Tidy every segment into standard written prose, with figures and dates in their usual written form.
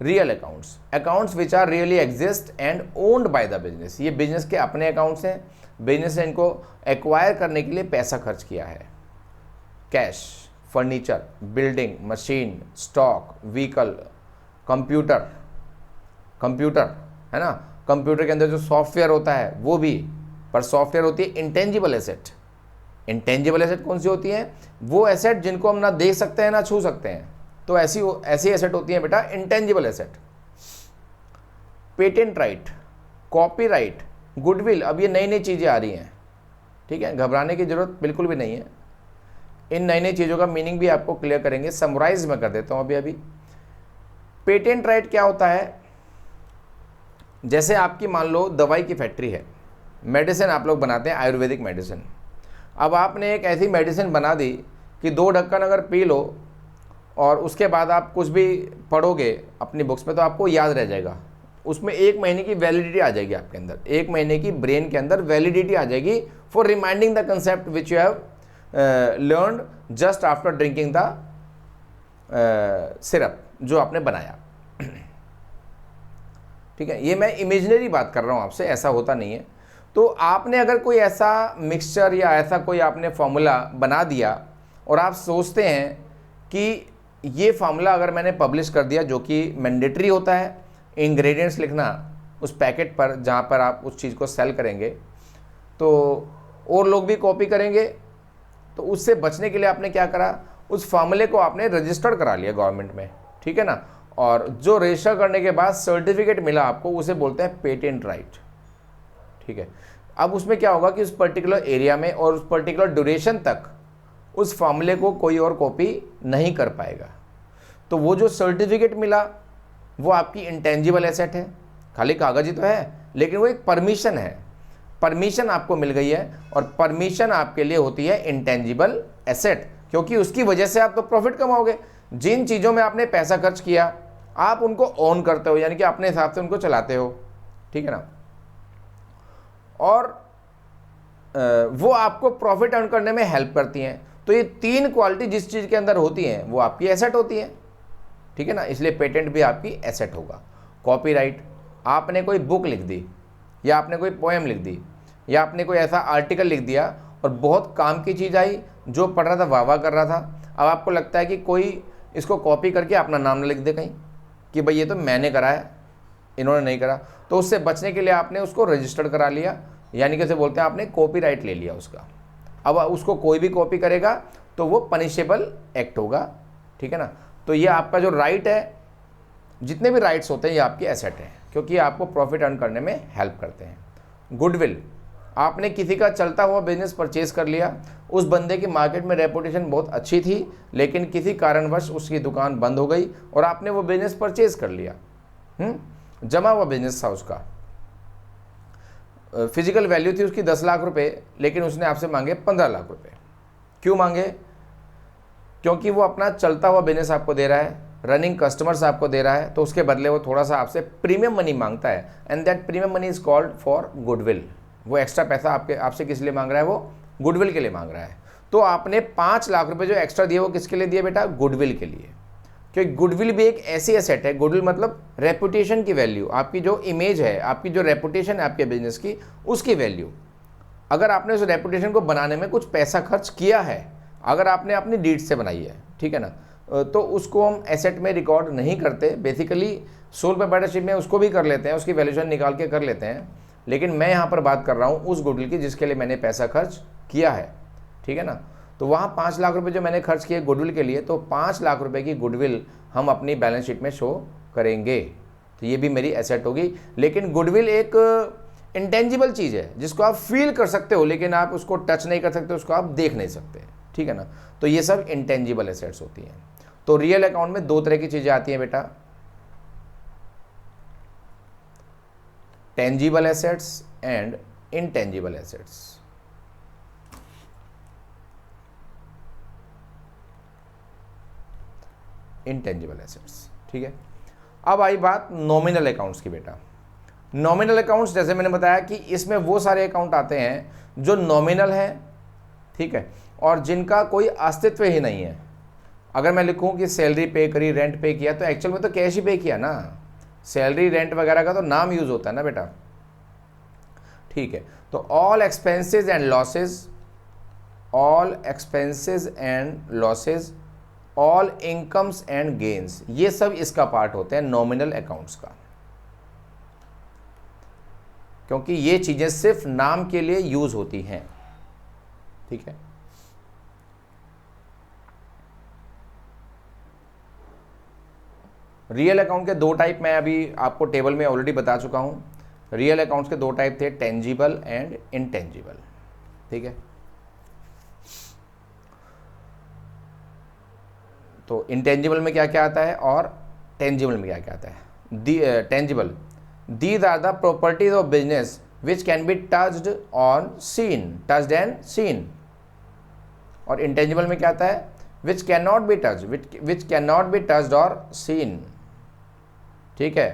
Real accounts, accounts which are really exist and owned by the business, ये business के अपने accounts हैं, business ने इनको एक्वायर करने के लिए पैसा खर्च किया है। Cash, furniture, building, machine, stock, vehicle, computer, computer है ना, कंप्यूटर के अंदर जो सॉफ्टवेयर होता है वो भी, पर सॉफ्टवेयर होती है इंटेंजिबल एसेट। इंटेंजिबल एसेट कौन सी होती है? वो एसेट जिनको हम ना देख सकते हैं ना छू सकते हैं, तो ऐसी एसेट होती है बेटा intangible asset. Patent right, copyright, goodwill, अब ये नई नई चीज़ें आ रही हैं, ठीक है, घबराने की जरूरत बिल्कुल भी नहीं है। इन नई नई चीज़ों का मीनिंग भी आपको क्लियर करेंगे, समराइज में कर देता हूँ अभी। पेटेंट राइट क्या होता है? जैसे आपकी मान लो दवाई की फैक्ट्री है, मेडिसिन आप लोग बनाते हैं, आयुर्वेदिक मेडिसिन। अब आपने एक ऐसी मेडिसिन बना दी कि 2 ढक्कन अगर पी लो और उसके बाद आप कुछ भी पढ़ोगे अपनी बुक्स में तो आपको याद रह जाएगा, उसमें 1 महीने की वैलिडिटी आ जाएगी आपके अंदर, 1 महीने की ब्रेन के अंदर वैलिडिटी आ जाएगी for reminding the concept which you have learned just after drinking the syrup जो आपने बनाया। ठीक है, ये मैं इमेजिनरी बात कर रहा हूँ आपसे, ऐसा होता नहीं है। तो आपने अगर कोई ऐसा मिक्सचर या ऐसा कोई आपने फॉर्मूला बना दिया और आप सोचते हैं कि ये फार्मूला अगर मैंने पब्लिश कर दिया, जो कि मैंडेटरी होता है इंग्रेडिएंट्स लिखना उस पैकेट पर जहाँ पर आप उस चीज़ को सेल करेंगे, तो और लोग भी कॉपी करेंगे, तो उससे बचने के लिए आपने क्या करा, उस फार्मूले को आपने रजिस्टर्ड करा लिया गवर्नमेंट में, ठीक है ना, और जो रजिस्टर करने के बाद सर्टिफिकेट मिला आपको उसे बोलते हैं पेटेंट राइट। ठीक है, अब उसमें क्या होगा कि उस पर्टिकुलर एरिया में और उस पर्टिकुलर ड्यूरेशन तक उस फार्मूले को कोई और कॉपी नहीं कर पाएगा। तो वो जो सर्टिफिकेट मिला वो आपकी इंटेंजिबल एसेट है, खाली कागज ही तो है, लेकिन वो एक परमिशन है, परमिशन आपको मिल गई है, और परमिशन आपके लिए होती है इंटेंजिबल एसेट, क्योंकि उसकी वजह से आप तो प्रॉफिट कमाओगे। जिन चीज़ों में आपने पैसा खर्च किया आप उनको ओन करते हो, यानी कि अपने हिसाब से उनको चलाते हो, ठीक है ना, और वो आपको प्रॉफिट अर्न करने में हेल्प करती हैं। तो ये 3 क्वालिटी जिस चीज़ के अंदर होती हैं वो आपकी एसेट होती है, ठीक है ना, इसलिए पेटेंट भी आपकी एसेट होगा। कॉपीराइट, आपने कोई बुक लिख दी या आपने कोई पोएम लिख दी या आपने कोई ऐसा आर्टिकल लिख दिया और बहुत काम की चीज़ आई, जो पढ़ रहा था वाह वाह कर रहा था, अब आपको लगता है कि कोई इसको कॉपी करके अपना नाम न लिख दे कहीं कि भाई ये तो मैंने करा है, इन्होंने नहीं करा, तो उससे बचने के लिए आपने उसको रजिस्टर्ड करा लिया, यानी कि उसे बोलते हैं आपने कॉपीराइट ले लिया उसका। अब उसको कोई भी कॉपी करेगा तो वो पनिशेबल एक्ट होगा, ठीक है ना। तो ये आपका जो राइट है, जितने भी राइट्स होते हैं ये आपकी एसेट है, क्योंकि ये आपको प्रॉफिट अर्न करने में हेल्प करते हैं। गुडविल, आपने किसी का चलता हुआ बिजनेस परचेज कर लिया, उस बंदे की मार्केट में रेपुटेशन बहुत अच्छी थी, लेकिन किसी कारणवश उसकी दुकान बंद हो गई और आपने वो बिजनेस परचेज कर लिया। जमा हुआ बिजनेस था उसका, फिजिकल वैल्यू थी उसकी 10 लाख रुपए, लेकिन उसने आपसे मांगे 15 लाख रुपए। क्यों मांगे? क्योंकि वो अपना चलता हुआ बिजनेस आपको दे रहा है, रनिंग कस्टमर्स आपको दे रहा है, तो उसके बदले वो थोड़ा सा आपसे प्रीमियम मनी मांगता है, and that premium money is called for goodwill. वो एक्स्ट्रा पैसा आपसे किस लिए मांग रहा है? वो गुडविल के लिए मांग रहा है। तो आपने 5 लाख रुपए जो एक्स्ट्रा दिए वो किसके लिए दिए बेटा? गुडविल के लिए, क्योंकि गुडविल भी एक ऐसी एसेट है। गुडविल मतलब रेपुटेशन की वैल्यू, आपकी जो इमेज है, आपकी जो रेपुटेशन है आपके बिजनेस की, उसकी वैल्यू। अगर आपने उस रेपुटेशन को बनाने में कुछ पैसा खर्च किया है, अगर आपने अपनी डीड से बनाई है, ठीक है ना, तो उसको हम एसेट में रिकॉर्ड नहीं करते। बेसिकली सोल प्रोप्राइटरशिप में उसको भी कर लेते हैं, उसकी वैल्यूएशन निकाल के कर लेते हैं, लेकिन मैं यहाँ पर बात कर रहा हूँ उस गुडविल की जिसके लिए मैंने पैसा खर्च किया है, ठीक है ना। तो वहाँ 5 लाख रुपए जो मैंने खर्च किए गुडविल के लिए, तो 5 लाख रुपए की गुडविल हम अपनी बैलेंस शीट में शो करेंगे, तो ये भी मेरी एसेट होगी। लेकिन गुडविल एक इंटेंजिबल चीज़ है जिसको आप फील कर सकते हो, लेकिन आप उसको टच नहीं कर सकते, उसको आप देख नहीं सकते, ठीक है ना। तो ये सब इंटेंजिबल एसेट्स होती हैं। तो रियल अकाउंट में 2 तरह की चीज़ें आती हैं बेटा, tangible assets and intangible assets. Intangible assets, ठीक है। अब आई बात नॉमिनल अकाउंट्स की बेटा। नॉमिनल अकाउंट्स जैसे मैंने बताया कि इसमें वो सारे अकाउंट आते हैं जो नॉमिनल हैं, ठीक है, और जिनका कोई अस्तित्व ही नहीं है। अगर मैं लिखूं कि सैलरी पे करी, रेंट पे किया, तो एक्चुअल में तो कैश ही पे किया ना। सैलरी रेंट वगैरह का तो नाम यूज होता है ना बेटा। ठीक है, तो all expenses and losses, all expenses and losses, all incomes and gains, ये सब इसका पार्ट होते हैं नॉमिनल अकाउंट्स का, क्योंकि ये चीजें सिर्फ नाम के लिए यूज होती हैं। ठीक है, रियल अकाउंट के दो टाइप मैं अभी आपको टेबल में ऑलरेडी बता चुका हूं। रियल अकाउंट्स के दो टाइप थे, टेंजिबल एंड इनटेंजिबल। ठीक है, तो इंटेंजिबल में क्या क्या आता है और टेंजिबल में क्या क्या आता है। Tangible, these are the properties of business which can be touched on seen, touched and seen. और इंटेंजिबल में क्या आता है, which can not be touch, which can not be touched और सीन। ठीक है,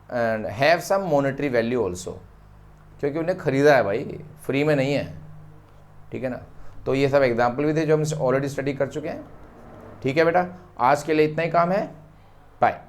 and have some monetary value also, क्योंकि उन्हें खरीदा है भाई, फ्री में नहीं है। ठीक है ना, तो ये सब एग्जाम्पल भी थे जो हम ऑलरेडी स्टडी कर चुके हैं। ठीक है बेटा, आज के लिए इतना ही काम है। बाय।